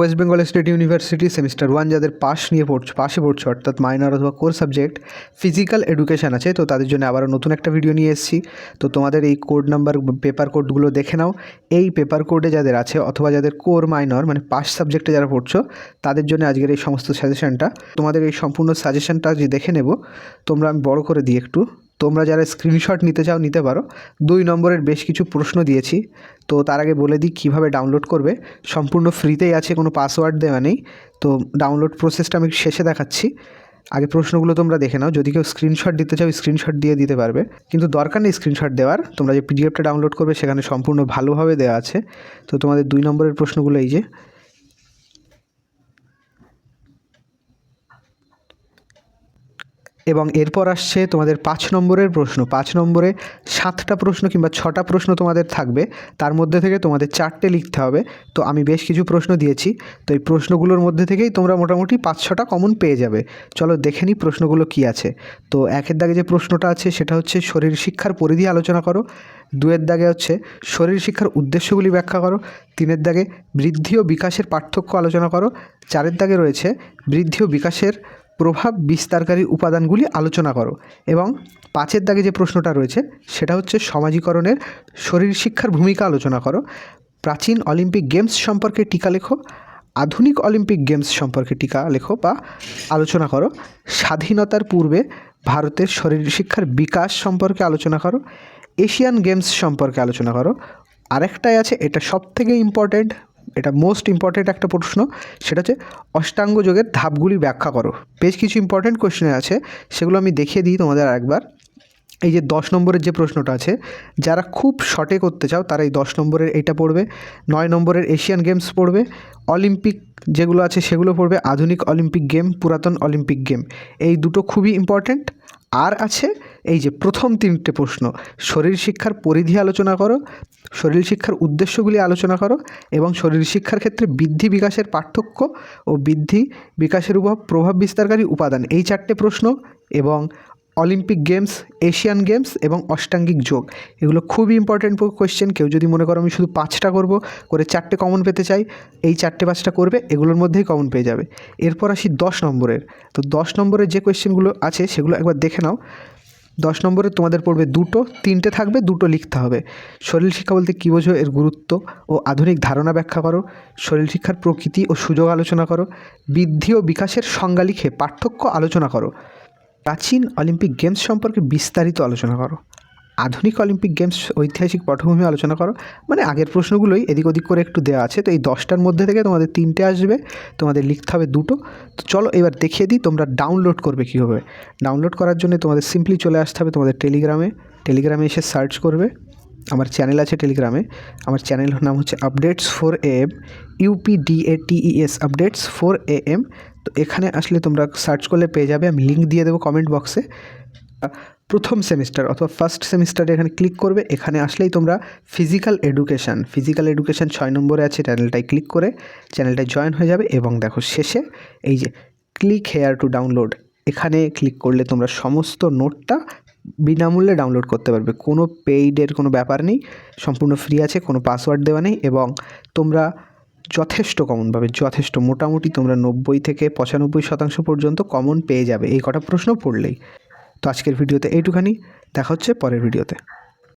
West Bengal state university semester 1 যাদের পাশে পড়ছো অর্থাৎ মাইনর অথবা কোর সাবজেক্ট ফিজিক্যাল এডুকেশান আছে, তো তাদের জন্য আবারও নতুন একটা ভিডিও নিয়ে এসেছি। তো তোমাদের এই কোড নাম্বার পেপার কোডগুলো দেখে নাও। এই পেপার কোডে যাদের আছে অথবা যাদের কোর মাইনর মানে পাস সাবজেক্টে যারা পড়ছো তাদের জন্য আজকের এই সমস্ত সাজেশনটা। তোমাদের এই সম্পূর্ণ সাজেশনটা যে দেখে নেব, তোমরা আমি বড় করে দিই একটু। তোমরা যারা স্ক্রিনশট নিতে চাও নিতে পারো। 2 নম্বরের বেশ কিছু প্রশ্ন দিয়েছি। তো তার আগে বলে দিই কীভাবে ডাউনলোড করবে। সম্পূর্ণ ফ্রিতেই আছে, কোনো পাসওয়ার্ড দেওয়া নেই। তো ডাউনলোড প্রসেসটা আমি শেষে দেখাচ্ছি। আগে প্রশ্নগুলো তোমরা দেখে নাও। যদি কেউ স্ক্রিনশট দিতে চাও স্ক্রিনশট দিয়ে দিতে পারবে, কিন্তু দরকার নেই স্ক্রিনশট দেওয়ার। তোমরা যে পিডিএফটা ডাউনলোড করবে সেখানে সম্পূর্ণ ভালোভাবে দেওয়া আছে। তো তোমাদের 2 নম্বরের প্রশ্নগুলো এই যে, এবং এরপর আসছে তোমাদের 5 নম্বরের প্রশ্ন। 5 নম্বরে 7টা প্রশ্ন কিংবা 6টা প্রশ্ন তোমাদের থাকবে, তার মধ্যে থেকে তোমাদের 4টে লিখতে হবে। তো আমি বেশ কিছু প্রশ্ন দিয়েছি, তো এই প্রশ্নগুলোর মধ্যে থেকেই তোমরা মোটামুটি 5-6টা কমন পেয়ে যাবে। চলো দেখে নিই প্রশ্নগুলো কী আছে। তো 1-এর দাগে যে প্রশ্নটা আছে সেটা হচ্ছে শরীর শিক্ষার পরিধি আলোচনা করো। 2-এর দাগে হচ্ছে শরীর শিক্ষার উদ্দেশ্যগুলি ব্যাখ্যা করো। 3-এর দাগে বৃদ্ধি ও বিকাশের পার্থক্য আলোচনা করো। 4-এর দাগে রয়েছে বৃদ্ধি ও বিকাশের প্রভাব বিস্তারকারী উপাদানগুলি আলোচনা করো। এবং 5-এর দাগে যে প্রশ্নটা রয়েছে সেটা হচ্ছে সমাজীকরণের শরীর শিক্ষার ভূমিকা আলোচনা করো। প্রাচীন অলিম্পিক গেমস সম্পর্কে টিকা লেখো। আধুনিক অলিম্পিক গেমস সম্পর্কে টিকা লেখো বা আলোচনা করো। স্বাধীনতার পূর্বে ভারতের শরীর শিক্ষার বিকাশ সম্পর্কে আলোচনা করো। এশিয়ান গেমস সম্পর্কে আলোচনা করো। আরেকটাই আছে, এটা সবথেকে ইম্পর্ট্যান্ট, এটা মোস্ট ইম্পর্ট্যান্ট একটা প্রশ্ন, সেটা হচ্ছে অষ্টাঙ্গ যোগের ধাপগুলি ব্যাখ্যা করো। বেশ কিছু ইম্পর্ট্যান্ট কোয়েশ্চেন আছে, সেগুলো আমি দেখিয়ে দিই তোমাদের আরেকবার। এই যে 10 নম্বরের যে প্রশ্নটা আছে, যারা খুব শর্টে করতে চাও তারা এই 10 নম্বরের এইটা পড়বে। 9 নম্বরের এশিয়ান গেমস পড়বে। অলিম্পিক যেগুলো আছে সেগুলো পড়বে, আধুনিক অলিম্পিক গেম, পুরাতন অলিম্পিক গেম। এই দুটো খুবই ইম্পর্ট্যান্ট। আর আছে এই যে প্রথম 3টে প্রশ্ন, শরীর শিক্ষার পরিধি আলোচনা করো, শরীর শিক্ষার উদ্দেশ্যগুলি আলোচনা করো, এবং শরীর শিক্ষার ক্ষেত্রে বৃদ্ধি বিকাশের পার্থক্য ও বৃদ্ধি বিকাশের প্রভাব বিস্তারকারী উপাদান। এই 4টে প্রশ্ন, এবং অলিম্পিক গেমস, এশিয়ান গেমস এবং অষ্টাঙ্গিক যোগ, এগুলো খুবই ইম্পর্ট্যান্ট কোয়েশ্চেন। কেউ যদি মনে করো আমি শুধু 5টা করব করে 4টে কমন পেতে চাই, এই 4টে-5টা করবে, এগুলোর মধ্যেই কমন পেয়ে যাবে। এরপর আসি 10 নম্বরের। তো 10 নম্বরের যে কোয়েশ্চেনগুলো আছে সেগুলো একবার দেখে নাও। 10 নম্বরে তোমাদের পড়বে 2টো, 3টে থাকবে, 2টো লিখতে হবে। শরীর শিক্ষা বলতে কী বোঝো, এর গুরুত্ব ও আধুনিক ধারণা ব্যাখ্যা করো। শরীর শিক্ষার প্রকৃতি ও সুযোগ আলোচনা করো। বৃদ্ধি ও বিকাশের সংজ্ঞা লিখে পার্থক্য আলোচনা করো। প্রাচীন অলিম্পিক গেমস সম্পর্কে বিস্তারিত আলোচনা করো। আধুনিক অলিম্পিক গেমস ঐতিহাসিক পটভূমি আলোচনা করো। মানে আগের প্রশ্নগুলোই এদিক ওদিক করে একটু দেওয়া আছে। তো এই 10টার মধ্যে থেকে তোমাদের 3টে আসবে, তোমাদের লিখতে হবে 2টো। তো চলো এবার দেখিয়ে দিই তোমরা ডাউনলোড করবে কীভাবে। ডাউনলোড করার জন্য তোমাদের সিম্পলি চলে আসতে হবে তোমাদের টেলিগ্রামে এসে সার্চ করবে। আমার চ্যানেল আছে টেলিগ্রামে, আমার চ্যানেলের নাম হচ্ছে updates 4am, UPDATES updates 4am। তো এখানে আসলে তোমরা সার্চ করলে পেয়ে যাবে, আমি লিঙ্ক দিয়ে দেবো কমেন্ট বক্সে। প্রথম সেমিস্টার অথবা ফার্স্ট সেমিস্টারে এখানে ক্লিক করবে। এখানে আসলেই তোমরা ফিজিক্যাল এডুকেশান 6 নম্বরে আছে, চ্যানেলটায় ক্লিক করে চ্যানেলটায় জয়েন হয়ে যাবে। এবং দেখো শেষে এই যে ক্লিক হেয়ার টু ডাউনলোড, এখানে ক্লিক করলে তোমরা সমস্ত নোটটা বিনামূল্যে ডাউনলোড করতে পারবে। কোনো পেইডের কোনো ব্যাপার নেই, সম্পূর্ণ ফ্রি আছে, কোনো পাসওয়ার্ড দেওয়া নেই। এবং তোমরা যথেষ্ট কমন পাবে, যথেষ্ট, মোটামুটি তোমরা 90 থেকে 95% পর্যন্ত কমন পেয়ে যাবে এই কটা প্রশ্ন পড়লেই। তো আজকের ভিডিওতে এইটুখানি, দেখা হচ্ছে পরের ভিডিওতে।